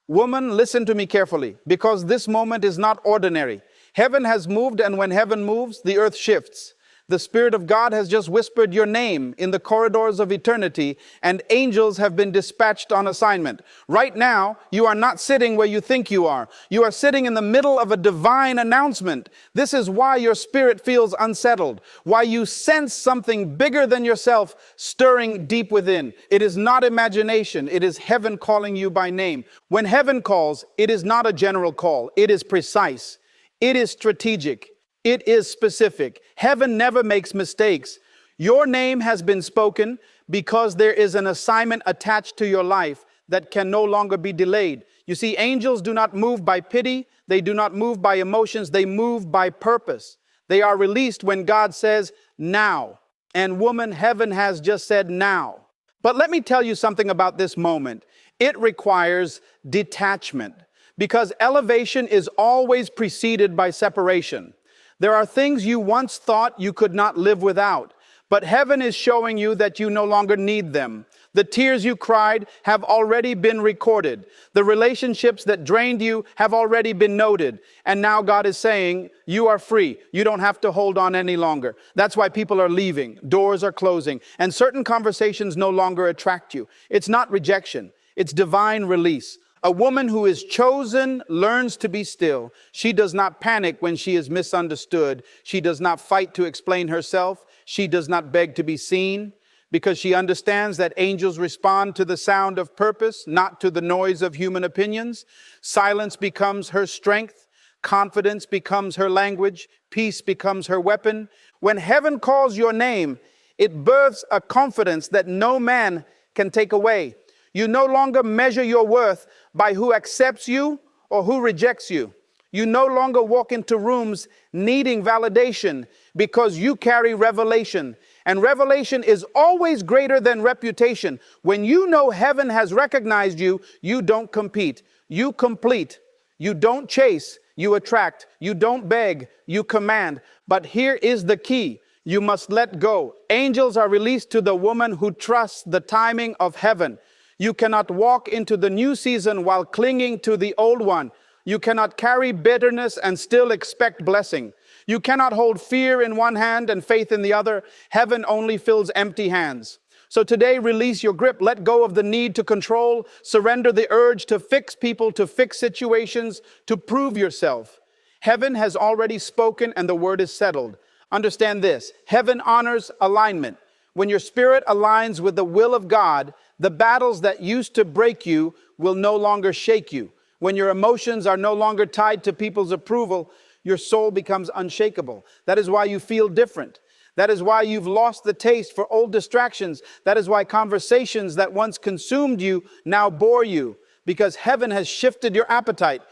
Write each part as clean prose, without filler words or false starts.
Woman, listen to me carefully, because this moment is not ordinary. Heaven has moved, and when heaven moves, the earth shifts. The Spirit of God has just whispered your name in the corridors of eternity, and angels have been dispatched on assignment. Right now, you are not sitting where you think you are. You are sitting in the middle of a divine announcement. This is why your spirit feels unsettled, why you sense something bigger than yourself stirring deep within. It is not imagination. It is heaven calling you by name. When heaven calls, it is not a general call. It is precise. It is strategic. It is specific. Heaven never makes mistakes. Your name has been spoken because there is an assignment attached to your life that can no longer be delayed. You see, angels do not move by pity. They do not move by emotions. They move by purpose. They are released when God says, now. And woman, heaven has just said now. But let me tell you something about this moment. It requires detachment, because elevation is always preceded by separation. There are things you once thought you could not live without, but heaven is showing you that you no longer need them. The tears you cried have already been recorded. The relationships that drained you have already been noted. And now God is saying, you are free. You don't have to hold on any longer. That's why people are leaving. Doors are closing. And certain conversations no longer attract you. It's not rejection. It's divine release. A woman who is chosen learns to be still. She does not panic when she is misunderstood. She does not fight to explain herself. She does not beg to be seen, because she understands that angels respond to the sound of purpose, not to the noise of human opinions. Silence becomes her strength. Confidence becomes her language. Peace becomes her weapon. When heaven calls your name, it births a confidence that no man can take away. You no longer measure your worth by who accepts you or who rejects you. You no longer walk into rooms needing validation, because you carry revelation. And revelation is always greater than reputation. When you know heaven has recognized you, you don't compete. You complete. You don't chase. You attract. You don't beg. You command. But here is the key. You must let go. Angels are released to the woman who trusts the timing of heaven. You cannot walk into the new season while clinging to the old one. You cannot carry bitterness and still expect blessing. You cannot hold fear in one hand and faith in the other. Heaven only fills empty hands. So today, release your grip. Let go of the need to control. Surrender the urge to fix people, to fix situations, to prove yourself. Heaven has already spoken and the word is settled. Understand this. Heaven honors alignment. When your spirit aligns with the will of God, the battles that used to break you will no longer shake you. When your emotions are no longer tied to people's approval, your soul becomes unshakable. That is why you feel different. That is why you've lost the taste for old distractions. That is why conversations that once consumed you now bore you, because heaven has shifted your appetite.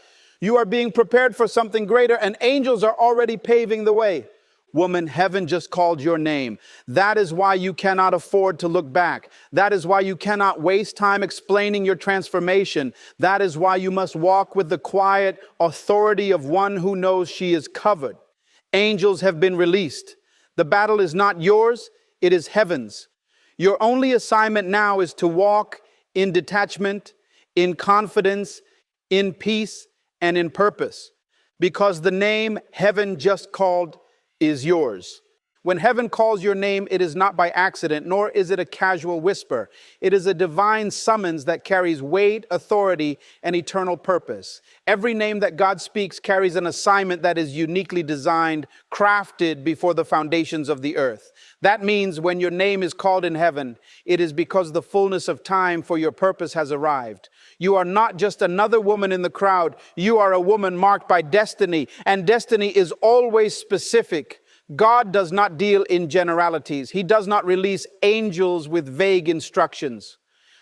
You are being prepared for something greater, and angels are already paving the way. Woman, heaven just called your name. That is why you cannot afford to look back. That is why you cannot waste time explaining your transformation. That is why you must walk with the quiet authority of one who knows she is covered. Angels have been released. The battle is not yours, it is heaven's. Your only assignment now is to walk in detachment, in confidence, in peace, and in purpose, because the name heaven just called is yours. When heaven calls your name, it is not by accident, nor is it a casual whisper. It is a divine summons that carries weight, authority, and eternal purpose. Every name that God speaks carries an assignment that is uniquely designed, crafted before the foundations of the earth. That means when your name is called in heaven, it is because the fullness of time for your purpose has arrived. You are not just another woman in the crowd. You are a woman marked by destiny, and destiny is always specific. God does not deal in generalities. He does not release angels with vague instructions.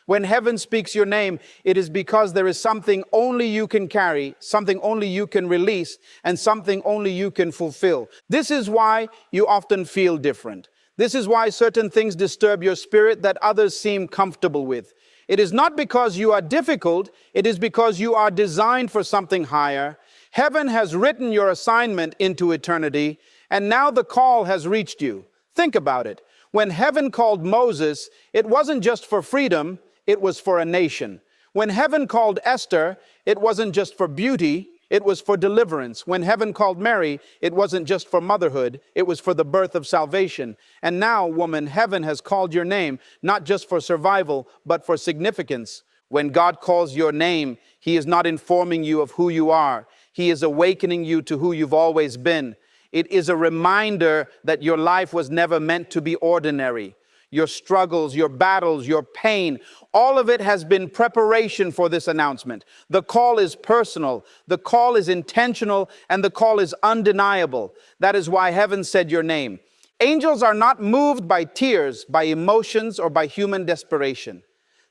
When heaven speaks your name, it is because there is something only you can carry, something only you can release, and something only you can fulfill. This is why you often feel different. This is why certain things disturb your spirit that others seem comfortable with. It is not because you are difficult, it is because you are designed for something higher. Heaven has written your assignment into eternity, and now the call has reached you. Think about it. When heaven called Moses, it wasn't just for freedom, it was for a nation. When heaven called Esther, it wasn't just for beauty, it was for deliverance. When heaven called Mary, it wasn't just for motherhood, it was for the birth of salvation. And now, woman, heaven has called your name, not just for survival, but for significance. When God calls your name, He is not informing you of who you are. He is awakening you to who you've always been. It is a reminder that your life was never meant to be ordinary. Your struggles, your battles, your pain, all of it has been preparation for this announcement. The call is personal, the call is intentional, and the call is undeniable. That is why heaven said your name. Angels are not moved by tears, by emotions, or by human desperation.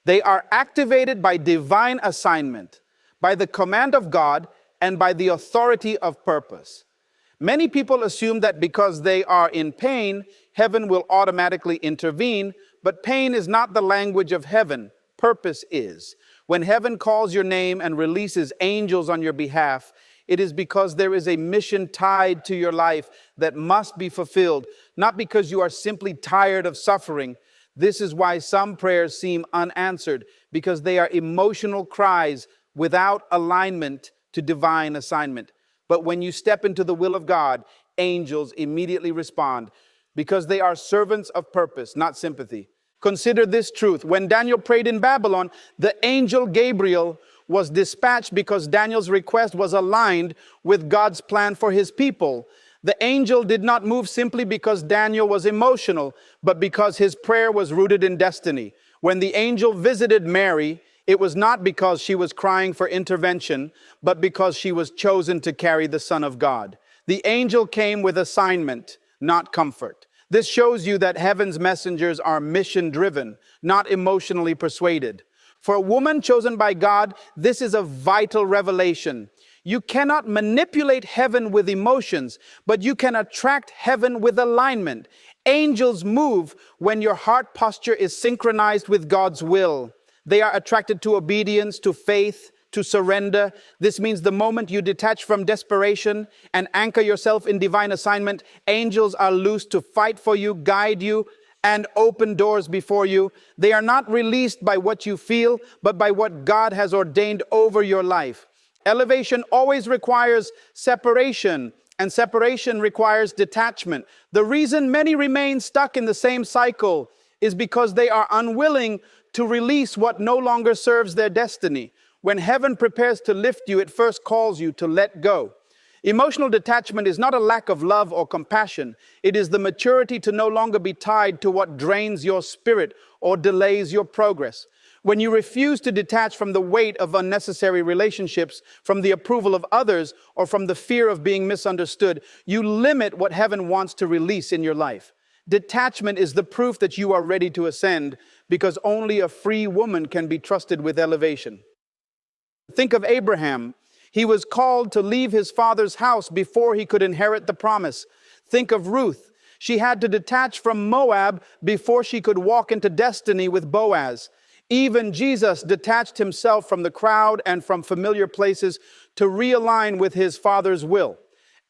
They are activated by divine assignment, by the command of God, and by the authority of purpose. Many people assume that because they are in pain, heaven will automatically intervene, but pain is not the language of heaven. Purpose is. When heaven calls your name and releases angels on your behalf, it is because there is a mission tied to your life that must be fulfilled, not because you are simply tired of suffering. This is why some prayers seem unanswered, because they are emotional cries without alignment to divine assignment. But when you step into the will of God, angels immediately respond because they are servants of purpose, not sympathy. Consider this truth. When Daniel prayed in Babylon, the angel Gabriel was dispatched because Daniel's request was aligned with God's plan for his people. The angel did not move simply because Daniel was emotional, but because his prayer was rooted in destiny. When the angel visited Mary, it was not because she was crying for intervention, but because she was chosen to carry the Son of God. The angel came with assignment, not comfort. This shows you that heaven's messengers are mission-driven, not emotionally persuaded. For a woman chosen by God, this is a vital revelation. You cannot manipulate heaven with emotions, but you can attract heaven with alignment. Angels move when your heart posture is synchronized with God's will. They are attracted to obedience, to faith, to surrender. This means the moment you detach from desperation and anchor yourself in divine assignment, angels are loosed to fight for you, guide you, and open doors before you. They are not released by what you feel, but by what God has ordained over your life. Elevation always requires separation, and separation requires detachment. The reason many remain stuck in the same cycle is because they are unwilling to release what no longer serves their destiny. When heaven prepares to lift you, it first calls you to let go. Emotional detachment is not a lack of love or compassion. It is the maturity to no longer be tied to what drains your spirit or delays your progress. When you refuse to detach from the weight of unnecessary relationships, from the approval of others, or from the fear of being misunderstood, you limit what heaven wants to release in your life. Detachment is the proof that you are ready to ascend, because only a free woman can be trusted with elevation. Think of Abraham. He was called to leave his father's house before he could inherit the promise. Think of Ruth. She had to detach from Moab before she could walk into destiny with Boaz. Even Jesus detached himself from the crowd and from familiar places to realign with his Father's will.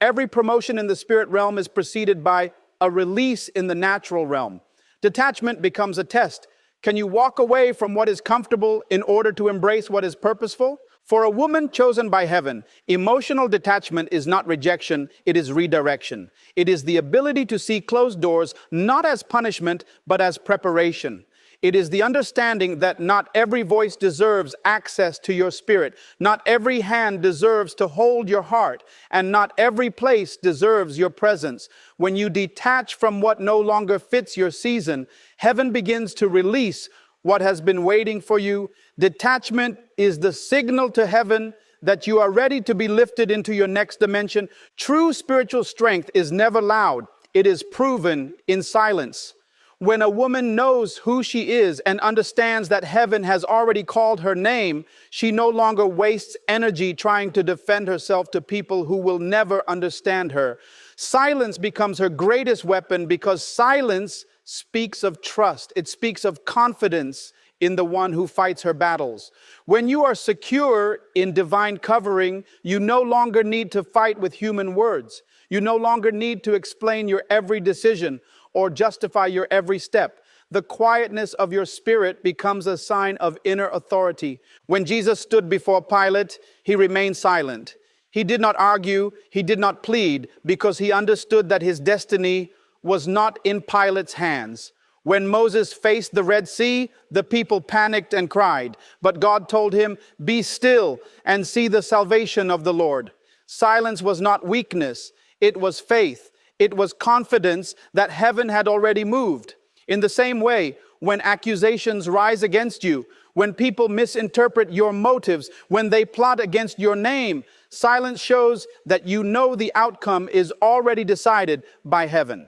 Every promotion in the spirit realm is preceded by a release in the natural realm. Detachment becomes a test. Can you walk away from what is comfortable in order to embrace what is purposeful? For a woman chosen by heaven, emotional detachment is not rejection, it is redirection. It is the ability to see closed doors not as punishment, but as preparation. It is the understanding that not every voice deserves access to your spirit. Not every hand deserves to hold your heart. And not every place deserves your presence. When you detach from what no longer fits your season, heaven begins to release what has been waiting for you. Detachment is the signal to heaven that you are ready to be lifted into your next dimension. True spiritual strength is never loud. It is proven in silence. When a woman knows who she is and understands that heaven has already called her name, she no longer wastes energy trying to defend herself to people who will never understand her. Silence becomes her greatest weapon because silence speaks of trust. It speaks of confidence in the one who fights her battles. When you are secure in divine covering, you no longer need to fight with human words. You no longer need to explain your every decision or justify your every step. The quietness of your spirit becomes a sign of inner authority. When Jesus stood before Pilate, he remained silent. He did not argue, he did not plead, because he understood that his destiny was not in Pilate's hands. When Moses faced the Red Sea, the people panicked and cried. But God told him, "Be still and see the salvation of the Lord." Silence was not weakness, it was faith. It was confidence that heaven had already moved. In the same way, when accusations rise against you, when people misinterpret your motives, when they plot against your name, silence shows that you know the outcome is already decided by heaven.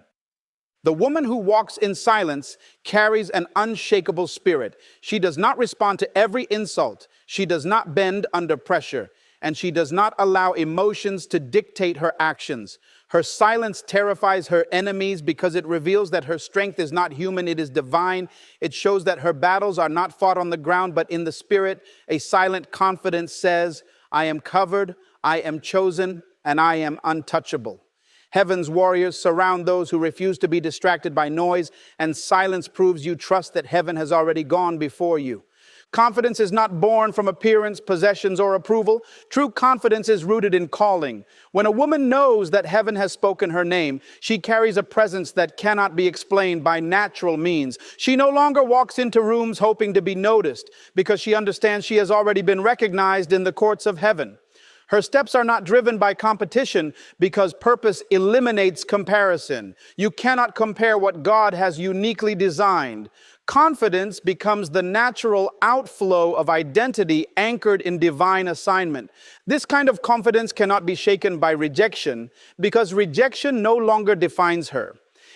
The woman who walks in silence carries an unshakable spirit. She does not respond to every insult. She does not bend under pressure. And she does not allow emotions to dictate her actions. Her silence terrifies her enemies because it reveals that her strength is not human, it is divine. It shows that her battles are not fought on the ground, but in the spirit. A silent confidence says, "I am covered, I am chosen, and I am untouchable." Heaven's warriors surround those who refuse to be distracted by noise, and silence proves you trust that heaven has already gone before you. Confidence is not born from appearance, possessions, or approval. True confidence is rooted in calling. When a woman knows that heaven has spoken her name, she carries a presence that cannot be explained by natural means. She no longer walks into rooms hoping to be noticed because she understands she has already been recognized in the courts of heaven. Her steps are not driven by competition because purpose eliminates comparison. You cannot compare what God has uniquely designed. Confidence becomes the natural outflow of identity anchored in divine assignment. This kind of confidence cannot be shaken by rejection because rejection no longer defines her.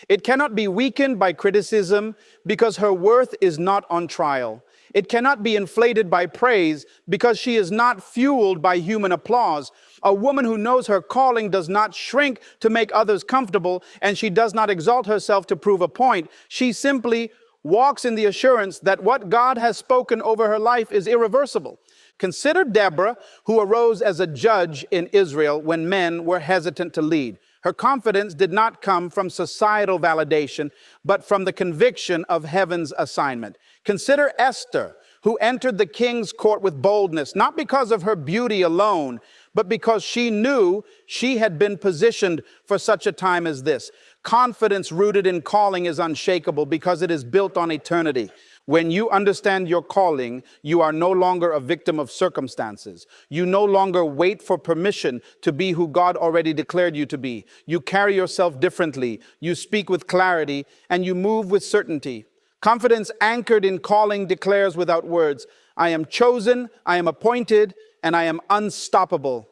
It cannot be weakened by criticism because her worth is not on trial. It cannot be inflated by praise because she is not fueled by human applause. A woman who knows her calling does not shrink to make others comfortable, and she does not exalt herself to prove a point. She simply walks in the assurance that what God has spoken over her life is irreversible. Consider Deborah, who arose as a judge in Israel when men were hesitant to lead. Her confidence did not come from societal validation, but from the conviction of heaven's assignment. Consider Esther, who entered the king's court with boldness, not because of her beauty alone, but because she knew she had been positioned for such a time as this. Confidence rooted in calling is unshakable because it is built on eternity. When you understand your calling, you are no longer a victim of circumstances. You no longer wait for permission to be who God already declared you to be. You carry yourself differently. You speak with clarity and you move with certainty. Confidence anchored in calling declares without words, "I am chosen, I am appointed, and I am unstoppable."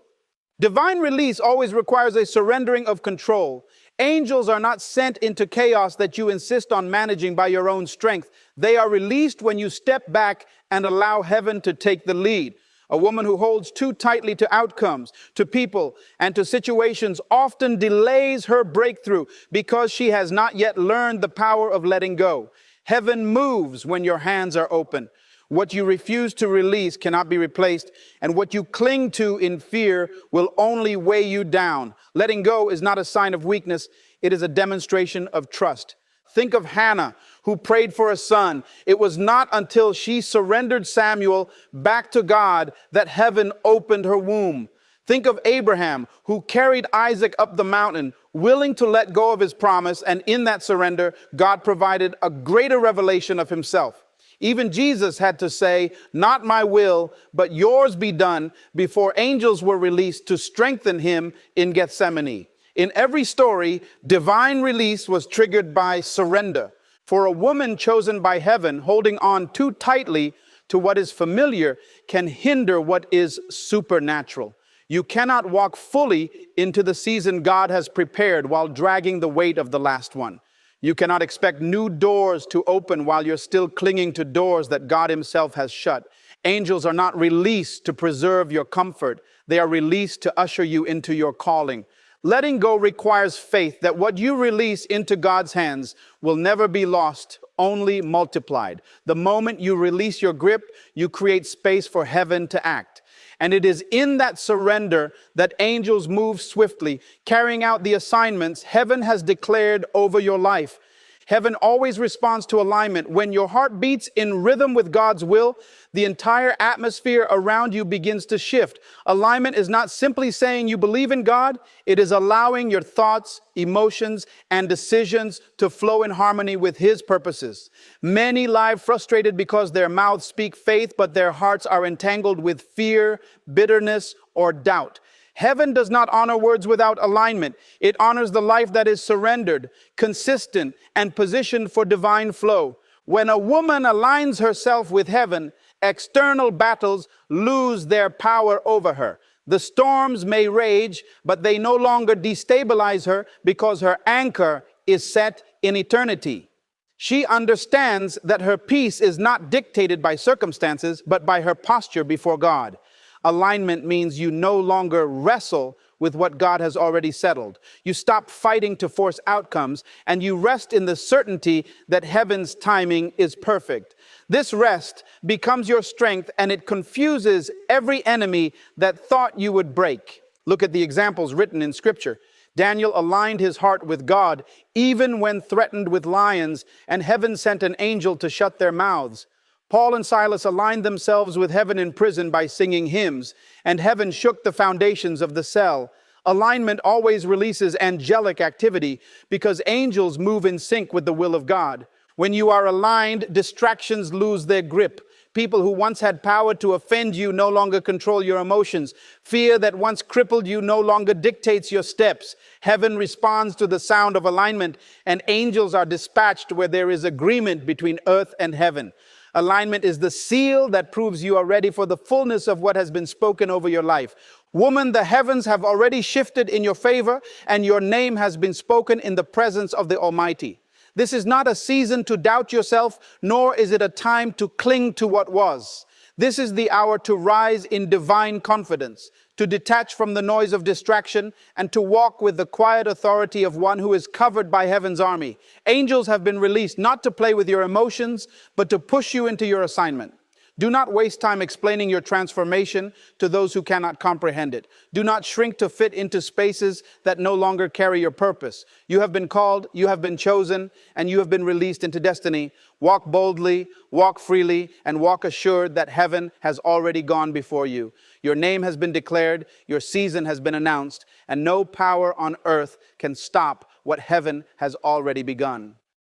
Divine release always requires a surrendering of control. Angels are not sent into chaos that you insist on managing by your own strength. They are released when you step back and allow heaven to take the lead. A woman who holds too tightly to outcomes, to people, and to situations often delays her breakthrough because she has not yet learned the power of letting go. Heaven moves when your hands are open. What you refuse to release cannot be replaced, and what you cling to in fear will only weigh you down. Letting go is not a sign of weakness, it is a demonstration of trust. Think of Hannah, who prayed for a son. It was not until she surrendered Samuel back to God that heaven opened her womb. Think of Abraham, who carried Isaac up the mountain, willing to let go of his promise, and in that surrender, God provided a greater revelation of himself. Even Jesus had to say, "Not my will, but yours be done," before angels were released to strengthen him in Gethsemane. In every story, divine release was triggered by surrender. For a woman chosen by heaven, holding on too tightly to what is familiar can hinder what is supernatural. You cannot walk fully into the season God has prepared while dragging the weight of the last one. You cannot expect new doors to open while you're still clinging to doors that God himself has shut. Angels are not released to preserve your comfort. They are released to usher you into your calling. Letting go requires faith that what you release into God's hands will never be lost, only multiplied. The moment you release your grip, you create space for heaven to act. And it is in that surrender that angels move swiftly, carrying out the assignments heaven has declared over your life. Heaven always responds to alignment. When your heart beats in rhythm with God's will, the entire atmosphere around you begins to shift. Alignment is not simply saying you believe in God, it is allowing your thoughts, emotions, and decisions to flow in harmony with His purposes. Many lie frustrated because their mouths speak faith, but their hearts are entangled with fear, bitterness, or doubt. Heaven does not honor words without alignment. It honors the life that is surrendered, consistent, and positioned for divine flow. When a woman aligns herself with heaven, external battles lose their power over her. The storms may rage, but they no longer destabilize her because her anchor is set in eternity. She understands that her peace is not dictated by circumstances, but by her posture before God. Alignment means you no longer wrestle with what God has already settled. You stop fighting to force outcomes, and you rest in the certainty that heaven's timing is perfect. This rest becomes your strength, and it confuses every enemy that thought you would break. Look at the examples written in Scripture. Daniel aligned his heart with God, even when threatened with lions, and heaven sent an angel to shut their mouths. Paul and Silas aligned themselves with heaven in prison by singing hymns, and heaven shook the foundations of the cell. Alignment always releases angelic activity because angels move in sync with the will of God. When you are aligned, distractions lose their grip. People who once had power to offend you no longer control your emotions. Fear that once crippled you no longer dictates your steps. Heaven responds to the sound of alignment, and angels are dispatched where there is agreement between earth and heaven. Alignment is the seal that proves you are ready for the fullness of what has been spoken over your life. Woman, the heavens have already shifted in your favor, and your name has been spoken in the presence of the Almighty. This is not a season to doubt yourself, nor is it a time to cling to what was. This is the hour to rise in divine confidence, to detach from the noise of distraction, and to walk with the quiet authority of one who is covered by heaven's army. Angels have been released not to play with your emotions, but to push you into your assignment. Do not waste time explaining your transformation to those who cannot comprehend it. Do not shrink to fit into spaces that no longer carry your purpose. You have been called, you have been chosen, and you have been released into destiny. Walk boldly, walk freely, and walk assured that heaven has already gone before you. Your name has been declared, your season has been announced, and no power on earth can stop what heaven has already begun.